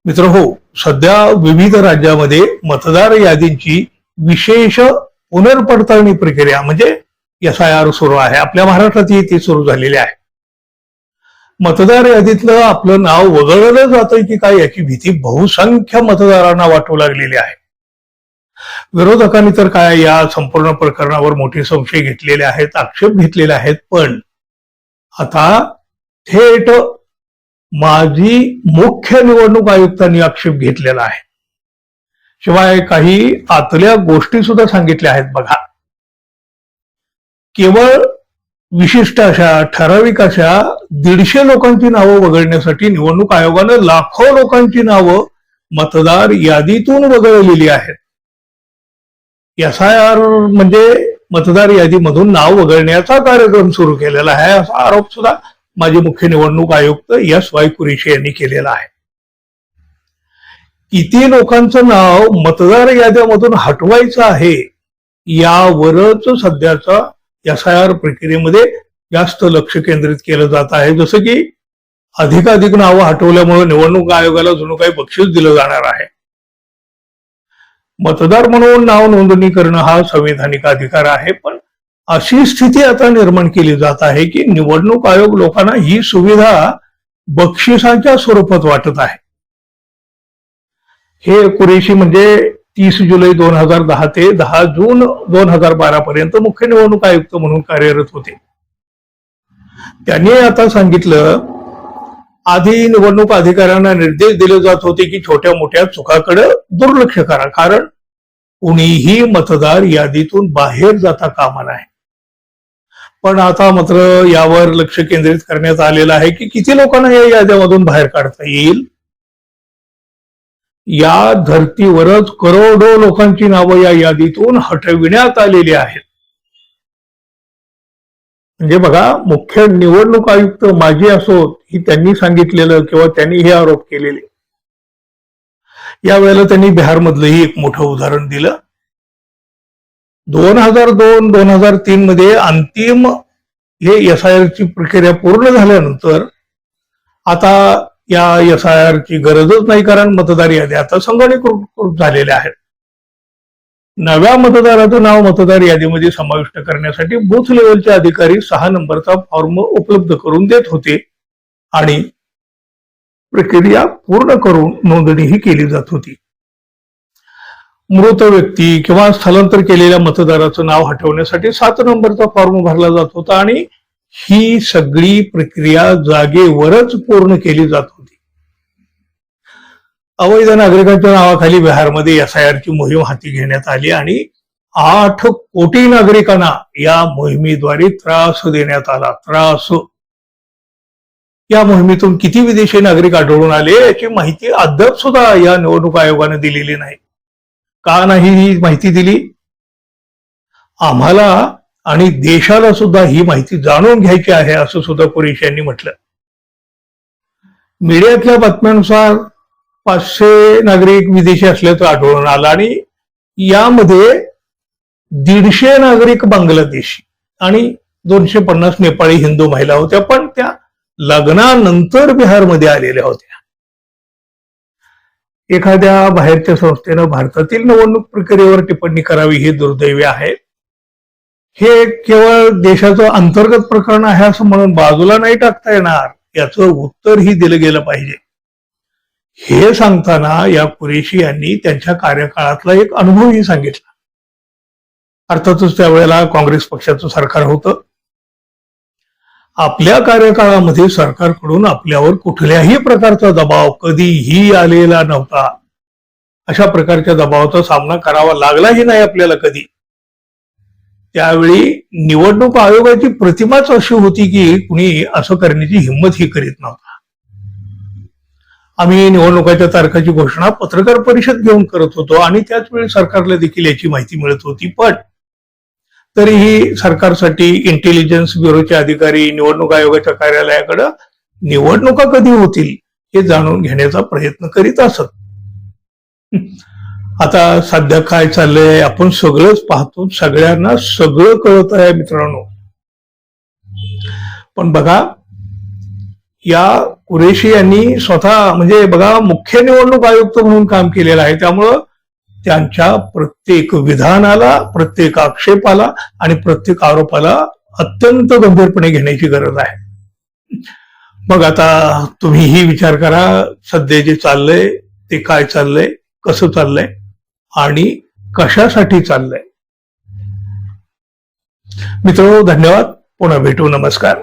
मित्र हो, सध्या विविध राज्यामध्ये मतदार यादींची विशेष पुनर्पडताळणी प्रक्रिया म्हणजे SIR सुरू आहे. आपल्या महाराष्ट्रातही ती सुरू झालेली आहे. मतदार यादीतलं आपलं नाव वगळलं जातंय की काय याची भीती बहुसंख्य मतदारांना वाटू लागलेली आहे. विरोधकांनी तर काय या संपूर्ण प्रकरणावर मोठे संशय घेतलेले आहेत, आक्षेप घेतलेले आहेत. पण आता थेट माजी मुख्य निवडणूक आयुक्तांनी आक्षेप घेतलेला आहे. शिवाय काही आतल्या गोष्टी सुद्धा सांगितल्या आहेत. बघा, केवळ विशिष्ट अशा ठराविक अशा 150 लोकांची नावं वगळण्यासाठी निवडणूक आयोगानं लाखो लोकांची नावं मतदार यादीतून वगळलेली आहेत. SIR म्हणजे मतदार यादीमधून नाव वगळण्याचा कार्यक्रम सुरू केलेला आहे, असा आरोप सुद्धा माजी मुख्य निवडणूक आयुक्त SY कुरेशी यांनी केलेला आहे. किती लोकांचं नाव मतदार याद्यामधून हटवायचं आहे यावरच सध्याचा SIR प्रक्रियेमध्ये जास्त लक्ष केंद्रित केलं जात आहे. जसं की अधिकाधिक नावं हटवल्यामुळे निवडणूक आयोगाला जणू काही बक्षीस दिलं जाणार आहे. मतदार म्हणून नाव नोंदणी करणं हा संवैधानिक अधिकार आहे, पण अशी स्थिती आता निर्माण केली जात आहे की निवडणूक आयोग लोकांना ही सुविधा बक्षिसाच्या स्वरूपात वाटत आहे. हे कुरेशी म्हणजे 30 जुलै 2010 ते 10 जून 2012 पर्यंत मुख्य निवडणूक आयुक्त म्हणून कार्यरत होते. त्यांनी आता सांगितलं, आधी निवडणूक अधिकाऱ्यांना निर्देश दिले जात होते की छोट्या मोठ्या चुकाकडे दुर्लक्ष करा, कारण कुणीही मतदार यादीतून बाहेर जाता कामा नये. पण आता मात्र यावर लक्ष केंद्रित करण्यात आलेलं आहे की किती लोकांना या याद्यामधून बाहेर काढता येईल. या धर्तीवरच करोडो लोकांची नावं या यादीतून हटविण्यात आलेली आहेत. म्हणजे बघा, मुख्य निवडणूक आयुक्त माजी असोत ही त्यांनी सांगितलेलं किंवा त्यांनी हे आरोप केलेले. यावेळेला त्यांनी बिहारमधलंही एक मोठं उदाहरण दिलं. 2002-2003 मध्ये अंतिम हे SIR ची प्रक्रिया पूर्ण झाल्यानंतर आता या SIR ची गरजच नाही, कारण मतदार याद्या आता संगणकीकृत झालेल्या आहेत. नव्या मतदाराचं नाव मतदार यादीमध्ये समाविष्ट करण्यासाठी बूथ लेवलचे अधिकारी 6 नंबरचा फॉर्म उपलब्ध करून देत होते आणि प्रक्रिया पूर्ण करून नोंदणीही केली जात होती. मृत व्यक्ती किंवा स्थलांतर केलेल्या मतदाराचं नाव हटवण्यासाठी 7 नंबरचा फॉर्म भरला जात होता आणि ही सगळी प्रक्रिया जागेवरच पूर्ण केली जात होती. अवैध नागरिकांच्या नावाखाली बिहारमध्ये SIR ची मोहीम हाती घेण्यात आली आणि 8 कोटी नागरिकांना या मोहिमेद्वारे त्रास देण्यात आला. त्रास. या मोहिमेतून किती विदेशी नागरिक आढळून आले याची माहिती अद्याप सुद्धा या निवडणूक आयोगाने दिलेली नाही. का नाही ही माहिती दिली? आम्हाला आणि देशाला सुद्धा ही माहिती जाणून घ्यायची आहे, असं सुद्धा कुरेशी यांनी म्हटलं. मीडियातल्या बातम्यानुसार 500 नागरिक विदेशी असल्याचं आढळून आलं आणि यामध्ये 150 नागरिक बांगलादेशी आणि 250 नेपाळी हिंदू महिला होत्या, पण त्या लग्नानंतर बिहारमध्ये आलेल्या होत्या. एखाद्या बाहेरच्या संस्थेनं भारतातील निवडणूक प्रक्रियेवर टिप्पणी करावी हे दुर्दैवी आहे. हे केवळ देशाचं अंतर्गत प्रकरण आहे असं म्हणून बाजूला नाही टाकता येणार, याचं उत्तरही दिलं गेलं पाहिजे. हे सांगताना या कुरेशी यांनी त्यांच्या कार्यकाळातला एक अनुभवही सांगितला. अर्थातच त्यावेळेला काँग्रेस पक्षाचं सरकार होतं. आपल्या कार्यकाळामध्ये सरकारकडून आपल्यावर कुठल्याही प्रकारचा दबाव कधीही आलेला नव्हता. अशा प्रकारच्या दबावाचा सामना करावा लागलाही नाही आपल्याला कधी. त्यावेळी निवडणूक आयोगाची प्रतिमाच अशी होती की कुणी असं करण्याची हिंमतही करीत नव्हता. आम्ही निवडणुकाच्या तारखाची घोषणा पत्रकार परिषद घेऊन करत होतो आणि त्याच वेळी सरकारला देखील याची माहिती मिळत होती. पण तरीही सरकारसाठी इंटेलिजन्स ब्युरोचे अधिकारी निवडणूक आयोगाच्या कार्यालयाकडे निवडणुका कधी होतील हे जाणून घेण्याचा प्रयत्न करीत असत. आता सध्या काय चाललंय आपण सगळंच पाहतो, सगळ्यांना सगळं कळत आहे मित्रांनो. पण बघा, या कुरेशी यांनी स्वतः म्हणजे बघा मुख्य निवडणूक आयुक्त म्हणून काम केलेलं आहे. त्यामुळं त्यांच्या प्रत्येक विधानाला, प्रत्येक आक्षेपाला आणि प्रत्येक आरोपाला अत्यंत गंभीरपणे घेण्याची गरज आहे. मग आता तुम्हीही विचार करा, सध्या जे चाललंय ते काय चाललंय, कसं चाललंय आणि कशासाठी चाललंय. मित्रांनो, धन्यवाद. पुन्हा भेटू. नमस्कार.